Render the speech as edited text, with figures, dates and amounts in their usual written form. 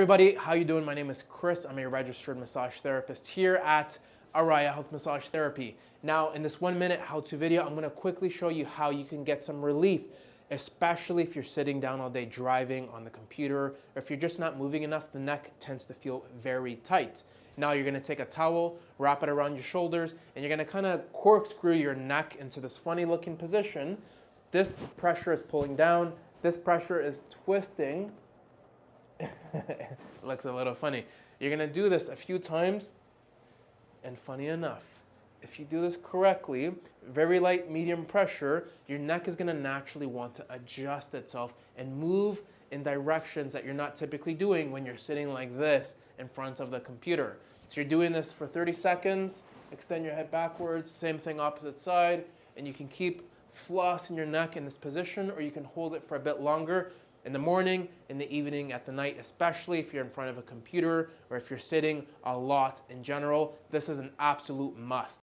Everybody, how you doing? My name is Chris. I'm a registered massage therapist here at Araya Health Massage Therapy. Now, in this 1-minute how-to video, I'm going to quickly show you how you can get some relief, especially if you're sitting down all day driving on the computer, or if you're just not moving enough. The neck tends to feel very tight. Now you're going to take a towel, wrap it around your shoulders, and you're going to kind of corkscrew your neck into this funny looking position. This pressure is pulling down, this pressure is twisting. It looks a little funny. You're going to do this a few times, and funny enough, if you do this correctly, very light, medium pressure, your neck is going to naturally want to adjust itself and move in directions that you're not typically doing when you're sitting like this in front of the computer. So you're doing this for 30 seconds, extend your head backwards, same thing opposite side, and you can keep flossing your neck in this position, or you can hold it for a bit longer in the morning, in the evening, at the night, especially if you're in front of a computer or if you're sitting a lot in general. This is an absolute must.